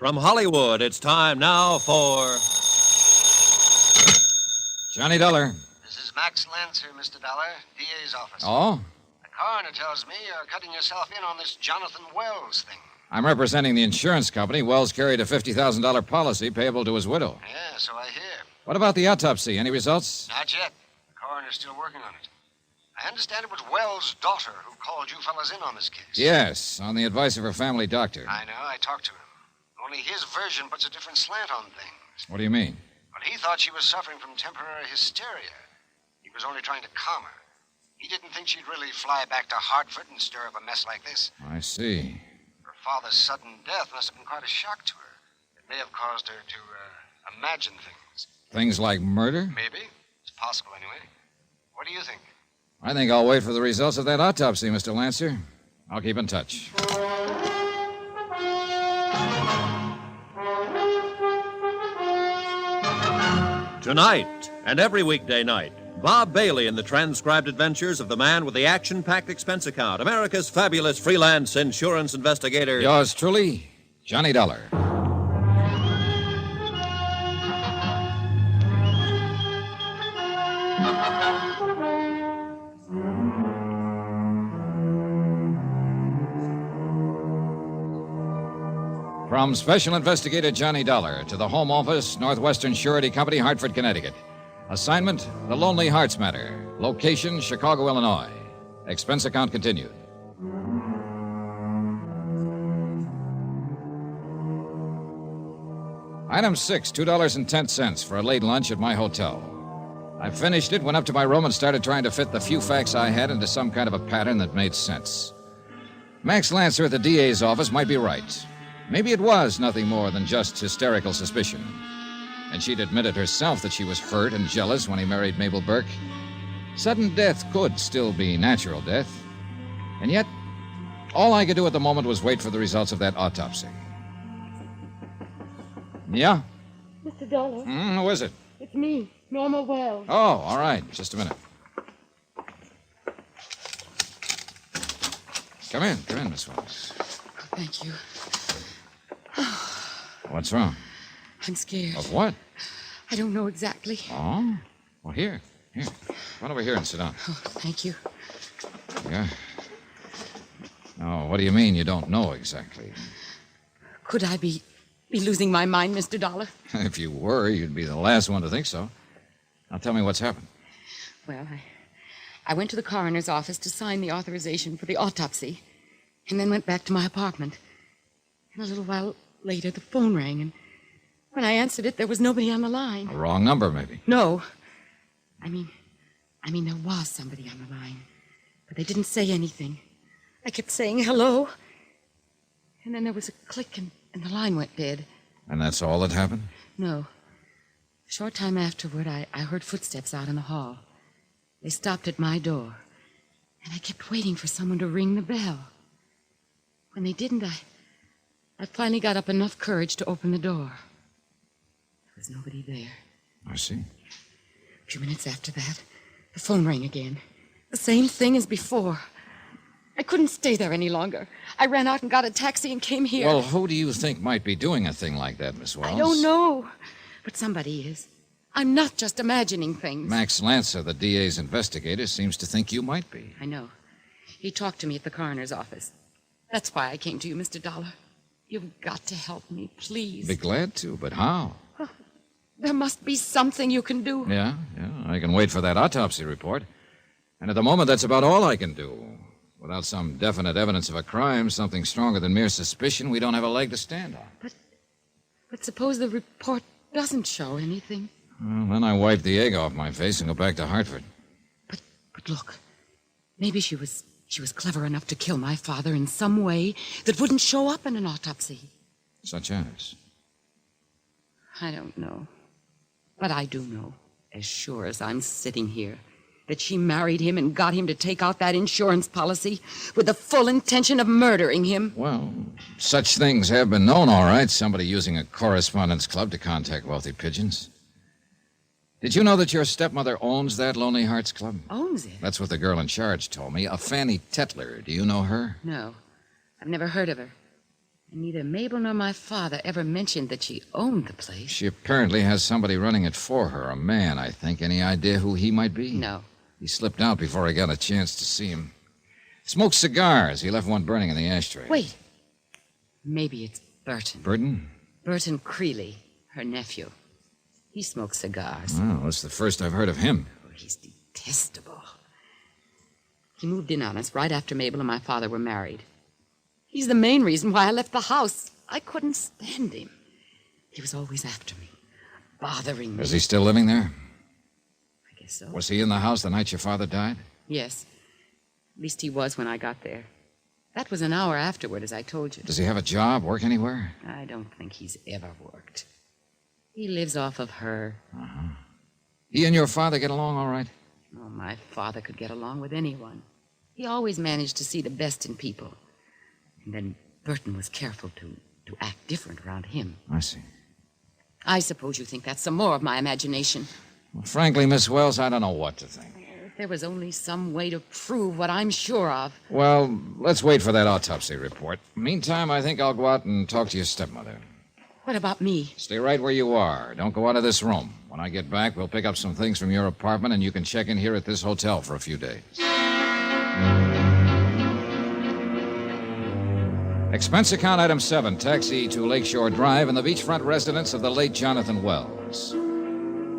From Hollywood, it's time now for... Johnny Dollar. This is Max Lancer, Mr. Dollar, DA's office. Oh? The coroner tells me you're cutting yourself in on this Jonathan Wells thing. I'm representing the insurance company. Wells carried a $50,000 policy payable to his widow. Yeah, so I hear. What about the autopsy? Any results? Not yet. The coroner's still working on it. I understand it was Wells' daughter who called you fellas in on this case. Yes, on the advice of her family doctor. I know. I talked to him. Only his version puts a different slant on things. What do you mean? Well, he thought she was suffering from temporary hysteria. He was only trying to calm her. He didn't think she'd really fly back to Hartford and stir up a mess like this. I see. Her father's sudden death must have been quite a shock to her. It may have caused her to imagine things. Things like murder? Maybe. It's possible, anyway. What do you think? I think I'll wait for the results of that autopsy, Mr. Lancer. I'll keep in touch. Tonight and every weekday night, Bob Bailey in the transcribed adventures of the man with the action-packed expense account, America's fabulous freelance insurance investigator. Yours truly, Johnny Dollar. From Special Investigator Johnny Dollar to the Home Office, Northwestern Surety Company, Hartford, Connecticut. Assignment, The Lonely Hearts Matter. Location, Chicago, Illinois. Expense account continued. Item 6, $2.10 for a late lunch at my hotel. I finished it, went up to my room, and started trying to fit the few facts I had into some kind of a pattern that made sense. Max Lancer at the DA's office might be right. Maybe it was nothing more than just hysterical suspicion. And she'd admitted herself that she was hurt and jealous when he married Mabel Burke. Sudden death could still be natural death. And yet, all I could do at the moment was wait for the results of that autopsy. Yeah? Mr. Dollar. Who is it? It's me, Norma Wells. Oh, all right. Just a minute. Come in, Miss Wells. Oh, thank you. What's wrong? I'm scared. Of what? I don't know exactly. Oh? Well, here. Run over here and sit down. Oh, thank you. Yeah. Oh, what do you mean you don't know exactly? Could I be losing my mind, Mr. Dollar? If you were, you'd be the last one to think so. Now tell me what's happened. Well, I went to the coroner's office to sign the authorization for the autopsy, and then went back to my apartment. And a little while later, the phone rang, and when I answered it, there was nobody on the line. A wrong number, maybe. No. I mean, there was somebody on the line, but they didn't say anything. I kept saying hello, and then there was a click, and the line went dead. And that's all that happened? No. A short time afterward, I heard footsteps out in the hall. They stopped at my door, and I kept waiting for someone to ring the bell. When they didn't, I finally got up enough courage to open the door. There was nobody there. I see. A few minutes after that, the phone rang again. The same thing as before. I couldn't stay there any longer. I ran out and got a taxi and came here. Well, who do you think might be doing a thing like that, Miss Wells? I don't know, but somebody is. I'm not just imagining things. Max Lancer, the DA's investigator, seems to think you might be. I know. He talked to me at the coroner's office. That's why I came to you, Mr. Dollar. You've got to help me, please. Be glad to, but how? There must be something you can do. Yeah, I can wait for that autopsy report. And at the moment, that's about all I can do. Without some definite evidence of a crime, something stronger than mere suspicion, we don't have a leg to stand on. But suppose the report doesn't show anything. Well, then I wipe the egg off my face and go back to Hartford. But look, maybe she was clever enough to kill my father in some way that wouldn't show up in an autopsy. Such as? I don't know. But I do know, as sure as I'm sitting here, that she married him and got him to take out that insurance policy with the full intention of murdering him. Well, such things have been known, all right. Somebody using a correspondence club to contact wealthy pigeons. Did you know that your stepmother owns that Lonely Hearts Club? Owns it? That's what the girl in charge told me. A Fanny Tetler. Do you know her? No. I've never heard of her. And neither Mabel nor my father ever mentioned that she owned the place. She apparently has somebody running it for her, a man, I think. Any idea who he might be? No. He slipped out before I got a chance to see him. Smoked cigars. He left one burning in the ashtray. Wait. Maybe it's Burton. Burton? Burton Creeley, her nephew. He smokes cigars. Oh, that's the first I've heard of him. Oh, he's detestable. He moved in on us right after Mabel and my father were married. He's the main reason why I left the house. I couldn't stand him. He was always after me, bothering me. Is he still living there? I guess so. Was he in the house the night your father died? Yes. At least he was when I got there. That was an hour afterward, as I told you. Does he have a job, work anywhere? I don't think he's ever worked. He lives off of her. Uh-huh. He and your father get along all right? Oh, my father could get along with anyone. He always managed to see the best in people. And then Burton was careful to act different around him. I see. I suppose you think that's some more of my imagination. Well, frankly, Miss Wells, I don't know what to think. If there was only some way to prove what I'm sure of. Well, let's wait for that autopsy report. Meantime, I think I'll go out and talk to your stepmother. What about me? Stay right where you are. Don't go out of this room. When I get back, we'll pick up some things from your apartment, and you can check in here at this hotel for a few days. Expense account item 7, taxi to Lakeshore Drive and the beachfront residence of the late Jonathan Wells.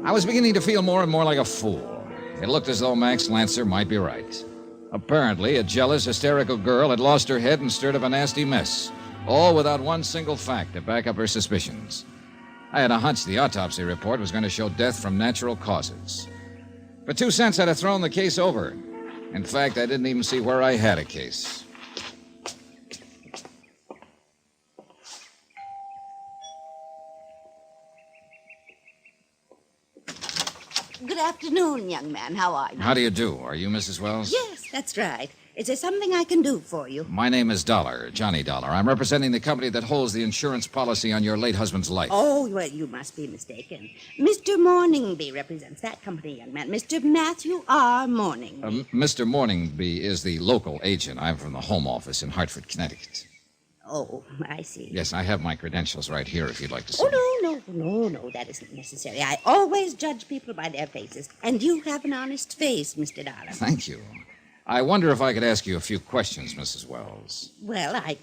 I was beginning to feel more and more like a fool. It looked as though Max Lancer might be right. Apparently, a jealous, hysterical girl had lost her head and stirred up a nasty mess, all without one single fact to back up her suspicions. I had a hunch the autopsy report was going to show death from natural causes. For 2 cents, I'd have thrown the case over. In fact, I didn't even see where I had a case. Good afternoon, young man. How are you? How do you do? Are you Mrs. Wells? Yes, that's right. Is there something I can do for you? My name is Dollar, Johnny Dollar. I'm representing the company that holds the insurance policy on your late husband's life. Oh, well, you must be mistaken. Mr. Morningby represents that company, young man. Mr. Matthew R. Morningby. Mr. Morningby is the local agent. I'm from the home office in Hartford, Connecticut. Oh, I see. Yes, I have my credentials right here if you'd like to see. Oh, no, that isn't necessary. I always judge people by their faces. And you have an honest face, Mr. Dollar. Thank you. I wonder if I could ask you a few questions, Mrs. Wells. Well, I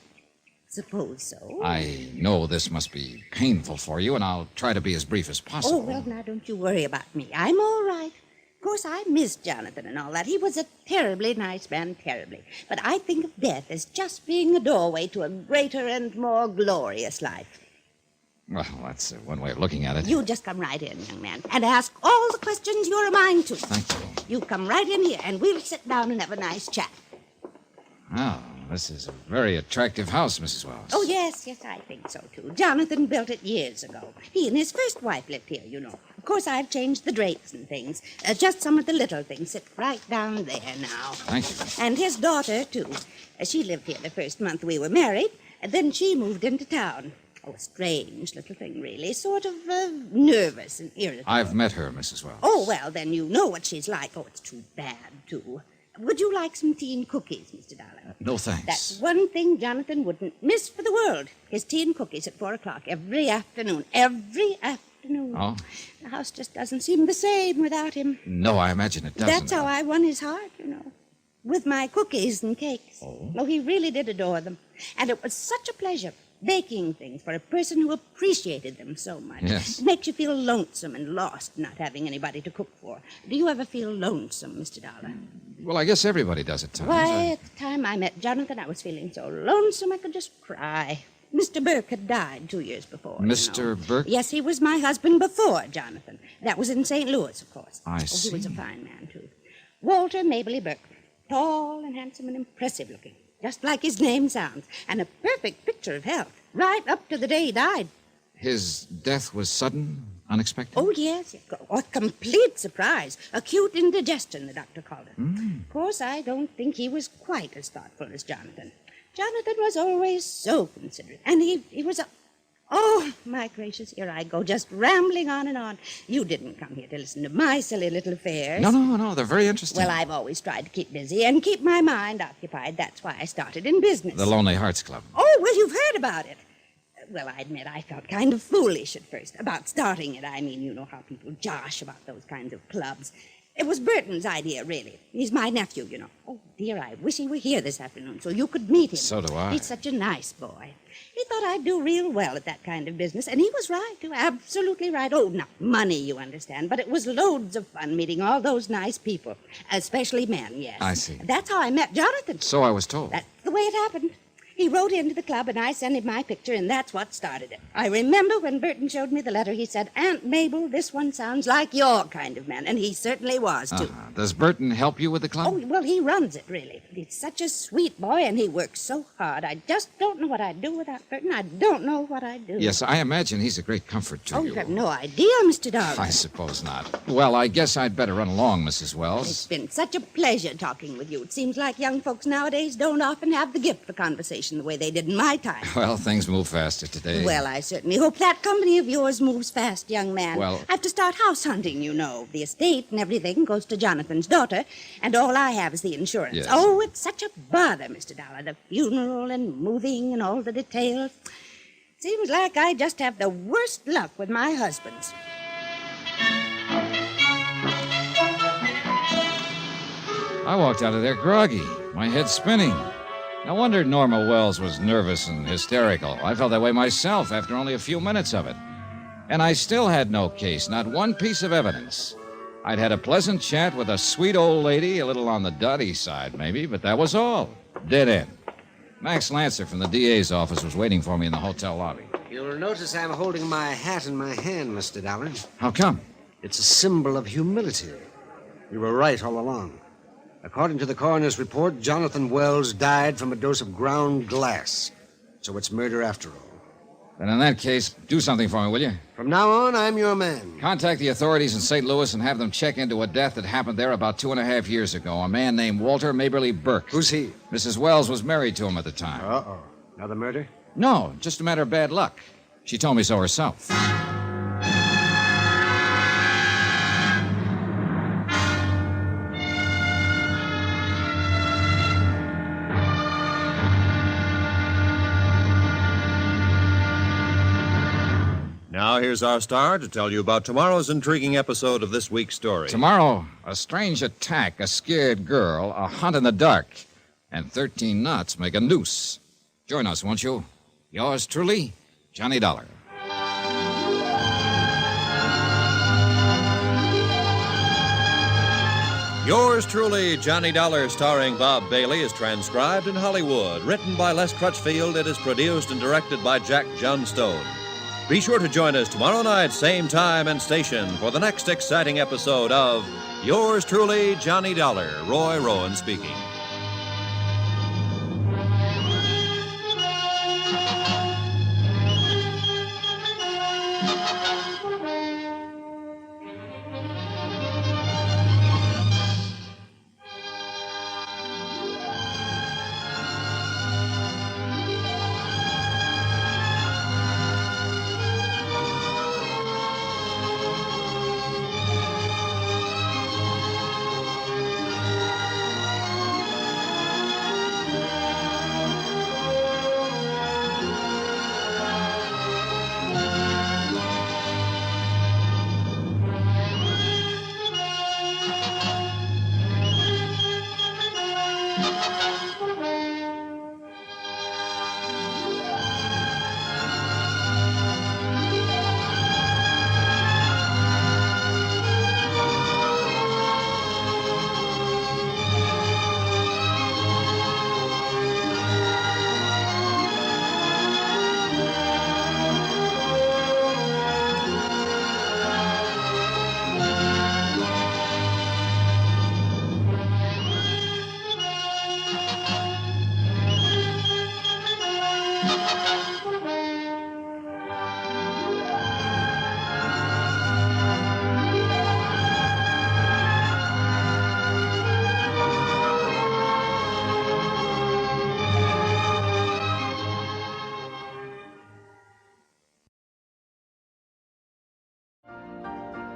suppose so. I know this must be painful for you, and I'll try to be as brief as possible. Oh, well, now, don't you worry about me. I'm all right. Of course, I miss Jonathan and all that. He was a terribly nice man, terribly. But I think of death as just being a doorway to a greater and more glorious life. Well, that's one way of looking at it. You just come right in, young man, and ask all the questions you're a mind to. Thank you. You come right in here, and we'll sit down and have a nice chat. Oh, this is a very attractive house, Mrs. Wells. Oh, yes, I think so, too. Jonathan built it years ago. He and his first wife lived here, you know. Of course, I've changed the drapes and things. Just some of the little things sit right down there now. Thank you. And his daughter, too. She lived here the first month we were married, and then she moved into town. Oh, a strange little thing, really. Sort of nervous and irritable. I've met her, Mrs. Wells. Oh, well, then you know what she's like. Oh, it's too bad, too. Would you like some tea and cookies, Mr. Dollar? No, thanks. That's one thing Jonathan wouldn't miss for the world. His tea and cookies at 4 o'clock every afternoon. Every afternoon. Oh? The house just doesn't seem the same without him. No, I imagine it doesn't. That's how I won his heart, you know. With my cookies and cakes. Oh, he really did adore them. And it was such a pleasure baking things for a person who appreciated them so much. Yes. It makes you feel lonesome and lost not having anybody to cook for. Do you ever feel lonesome, Mr. Dollar? Well, I guess everybody does at times. Why, at the time I met Jonathan, I was feeling so lonesome I could just cry. Mr. Burke had died 2 years before. Mr. Burke? Yes, he was my husband before Jonathan. That was in St. Louis, of course. I see. He was a see. fine man, too. Walter Mabley Burke. Tall and handsome and impressive looking. Just like his name sounds. And a perfect picture of health. Right up to the day he died. His death was sudden, unexpected? Oh, yes. A complete surprise. Acute indigestion, the doctor called it. Of course, I don't think he was quite as thoughtful as Jonathan. Jonathan was always so considerate. And he was a... Oh, my gracious, here I go, just rambling on and on. You didn't come here to listen to my silly little affairs. No, they're very interesting. Well, I've always tried to keep busy and keep my mind occupied. That's why I started in business. The Lonely Hearts Club. Oh, well, you've heard about it. Well, I admit I felt kind of foolish at first. About starting it, I mean, you know how people josh about those kinds of clubs. It was Burton's idea, really. He's my nephew, you know. Oh, dear, I wish he were here this afternoon so you could meet him. So do I. He's such a nice boy. He thought I'd do real well at that kind of business, and he was right, too, absolutely right. Oh, not money, you understand, but it was loads of fun meeting all those nice people, especially men, yes. I see. That's how I met Jonathan. So I was told. That's the way it happened. He wrote into the club, and I sent him my picture, and that's what started it. I remember when Burton showed me the letter, he said, Aunt Mabel, this one sounds like your kind of man, and he certainly was, too. Does Burton help you with the club? Oh, well, he runs it, really. He's such a sweet boy, and he works so hard. I just don't know what I'd do without Burton. I don't know what I'd do. Yes, I imagine he's a great comfort to Oh, you. you have no idea, Mr. Darling. I suppose not. Well, I guess I'd better run along, Mrs. Wells. It's been such a pleasure talking with you. It seems like young folks nowadays don't often have the gift for conversation the way they did in my time. Well, things move faster today. Well, I certainly hope that company of yours moves fast, young man. Well- I have to start house hunting, you know. The estate and everything goes to Jonathan's daughter, and all I have is the insurance. Yes. Oh, it's such a bother, Mr. Dollar. The funeral and moving and all the details. Seems like I just have the worst luck with my husbands. I walked out of there groggy, my head spinning. No wonder Norma Wells was nervous and hysterical. I felt that way myself after only a few minutes of it. And I still had no case, not one piece of evidence. I'd had a pleasant chat with a sweet old lady, a little on the dotty side, maybe, but that was all. Dead end. Max Lancer from the DA's office was waiting for me in the hotel lobby. You'll notice I'm holding my hat in my hand, Mr. Dollar. How come? It's a symbol of humility. You were right all along. According to the coroner's report, Jonathan Wells died from a dose of ground glass. So it's murder after all. Then in that case, do something for me, will you? From now on, I'm your man. Contact the authorities in St. Louis and have them check into a death that happened there about 2.5 years ago. A man named Walter Maberly Burke. Who's he? Mrs. Wells was married to him at the time. Uh-oh. Another murder? No, just a matter of bad luck. She told me so herself. Now here's our star to tell you about tomorrow's intriguing episode of this week's story. Tomorrow, a strange attack, a scared girl, a hunt in the dark, and 13 knots make a noose. Join us, won't you? Yours truly, Johnny Dollar. Yours truly, Johnny Dollar, starring Bob Bailey, is transcribed in Hollywood. Written by Les Crutchfield, it is produced and directed by Jack Johnstone. Be sure to join us tomorrow night, same time and station, for the next exciting episode of Yours truly, Johnny Dollar. Roy Rowan speaking.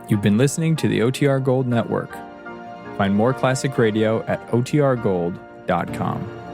You've been listening to the OTR Gold Network. Find more classic radio at otrgold.com.